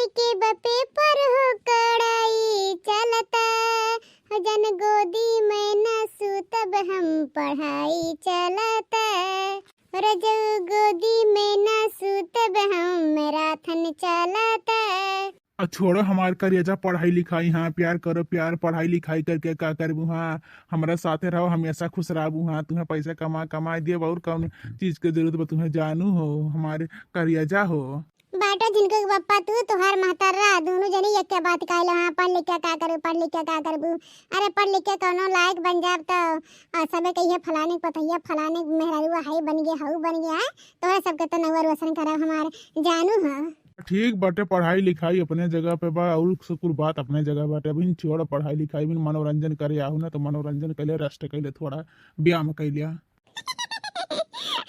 के बपे पर हो कड़ाई चलता, जन गोदी में न सूतब हम पढ़ाई चलता, रजो गोदी में न सूतब हम मैराथन चलता। छोड़ो हमार करिएजा पढ़ाई लिखाई, हाँ प्यार करो प्यार, पढ़ाई लिखाई करके का करबू, हाँ हमारा साथे रहो हमेशा खुश रहबू, हाँ तुम्हें पैसा कमा कमा दिए और कौन चीज के जरूरत बा तुम्हें जानू हो हमारे करिएजा हो। बाटा जिनको बप्पा तू तोहार महतारा दोनों जनी एक के बात कहलो, हाँ पढ़ लिख के का करू, पढ़ लिख के का करबू। अरे पढ़ लिख के कोनो लायक बन जाब तो सबे कहिए फलाने पतैया फलाने मेहरारू हाई बन गया हाउ बन गया, तोहरा सबके तो नवर रोशन करब हमार जानू हो। ठीक बाटे, पढ़ाई लिखाई अपने जगह पे बा और सुकुर बात अपने जगह बाटे। अभी छोड़ पढ़ाई लिखाई भी मनोरंजन करे आहू ना, तो मनोरंजन कैले रेस्ट कैले थोड़ा व्यायाम कैलिया।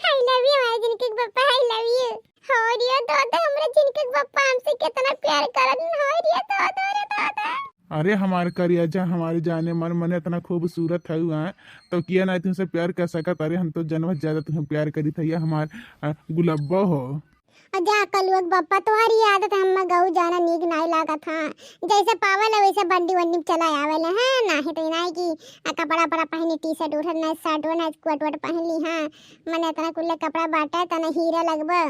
आई लव यू माय जिनके पप्पा, आई लव यू। हो रिया दादा हमरा जिनके पप्पा हमसे कितना प्यार करन, हो रिया दादा रे दादा। अरे हमारे करिएजा हमारे जाने मन मन इतना खूबसूरत है हुआ तो किया ना तुमसे प्यार कर सकत। अरे हम तो जन्मत ज्यादा तुम्हें प्यार करी था, हमार गुलाबा हो। जा कलुक बप्पा तुम्हारी आदत हम गऊ जाना नीक नहीं लागत, हाँ जैसे पावल वैसे बंडी वंडी चला आवेला, हाँ नाही तो नहीं कि कपड़ा पड़ा पहनी टी शर्ट उठर ना शर्ट ना कोट वोट पहन ली, हाँ मने इतना कुल्ले कपड़ा बाटा तना हीरा लगबा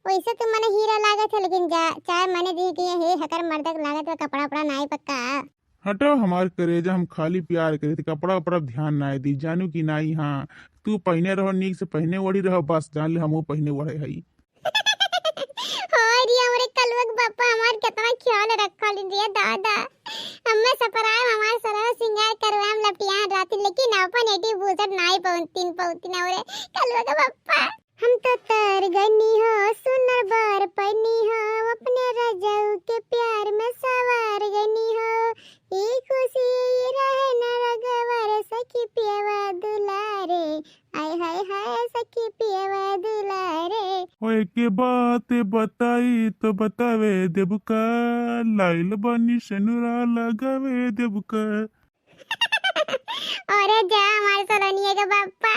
वैसे तो मने हीरा लागत है, लेकिन जा चाहे मने दी कि हे हकर मर्दक लागत है कपड़ा पड़ा नहीं पक्का। हटो हमार करेजा हम खाली प्यार करे थे, कपड़ा उपड़ा ध्यान ना दी जानू कि नहीं, हाँ तू पहने रहो नीक से पहने वड़ी रहो बस जान ले हम पहने वड़े हई। हमारे कलवक बापा हमार कितना ख्याल रखल दिया दादा, हमें सपराय हमार सरह सिंगार करवाम लपटियां राती, लेकिन अपन एटी बूसट नाई पौती ना रे कलवक बापा। हम तो तर गनी हो सुनर बार पनी हो, अपने रजाऊ के प्यार में सवार गनी हो, ये खुशी रहे न रगवर सखी पियवा दुलारे, आय हाय हाय सखी पियवा दुलारे। ओए के बात बताई तो बतावे देबुका, लाइल बनी सनुरा लगावे देबुका। अरे जा हमारे सलोनिया के पापा,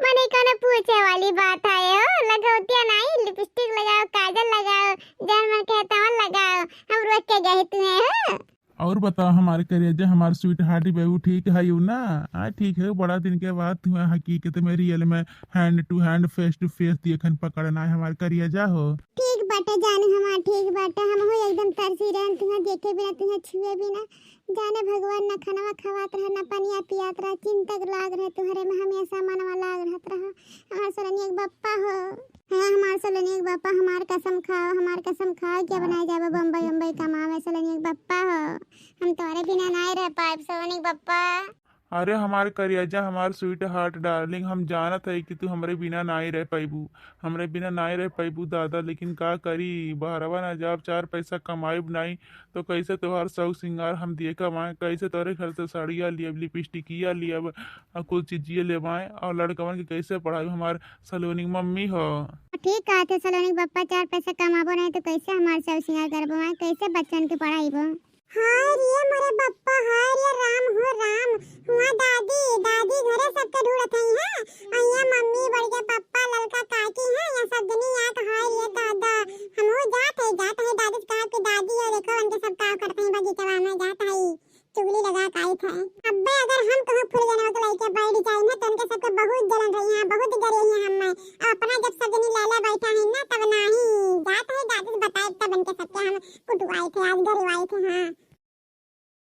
मने कने पूछे वाली बात है हो, लगौतिया नहीं लिपस्टिक लगाओ काजल लगाओ जन मन कहता हूं लगाओ, हम रोज के गए तुम्हें हो। और बताओ हमारे करिएजा हमारे स्वीट हार्टी बेबू ठीक है यू ना? हाँ ठीक है, बड़ा दिन के बाद तुम्हें हकीकत में रियल में hand to hand face to face देखन पकड़ना है हमारे करिएजा हो। ठीक बाटे जानू हमार ठीक बाटे, हम हो एकदम तरसी रहन तुम्हें देखे बिना तुम्हें छुए बिना, जाने भगवान न खनवा खवात रहे न पनिया पियात रहे, चिंतक लाग रहे तुम्हारे में हमेशा मनवा लाग रहत रहा। हमार सलोनी एक बप्पा हो, हाँ हमार सलोनी एक बप्पा, हमार कसम खाओ क्या बनाए जाबे बम्बई बम्बई कमावे सलोनी एक बप्पा हो, हम तुम्हारे बिना नहीं रह पाए सलोनी बप्पा। अरे हमारे करिएजा हमारे स्वीट हार्ट डार्लिंग, हम जानत है कि तू हमारे बिना नहीं रह पैबू, हमरे बिना नहीं रह पैबू दादा, लेकिन का करी बहरवा ना जब चार पैसा कमाईब नहीं तो कैसे तोहार शौक सिंगार हम दिए कमाए, कैसे तोरे घर से साड़ियाँ लियब लिपस्टिकिया लियब कुछ चीजिए लेवाएं, और लड़कवन के कैसे पढ़ाई हमार सलोनी मम्मी हो। ठीक कहते सलोनी बप्पा, चार पैसा कमाबो नहीं तो कैसे हमार शौक सिंगार करबो, कैसे बच्चन के पढ़ाईबो। हाय रे मोरे बप्पा, हाय रे राम हो राम, हुआ दादी घरे सबके ढूंढत हई हां, अइया मम्मी बड़के पप्पा ललका काकी हैं या सब जनी यात, हाय रे दादा हम हो जात है दादी का के दादी और देखो उनके सब काम करते हैं बगीचा में जात है चुगली लगा काई थे। अबे अगर हम कहो फूल जाना तो लइके बैठ जाए ना तो उनके सबके बहुत जलन रही है, बहुत डरे हैं हम में अपना जब सब जनी लाला बैठा है ना तब नहीं जात है दादी बताए तब उनके सबके हम कुटवाए थे आज घर आए थे। हां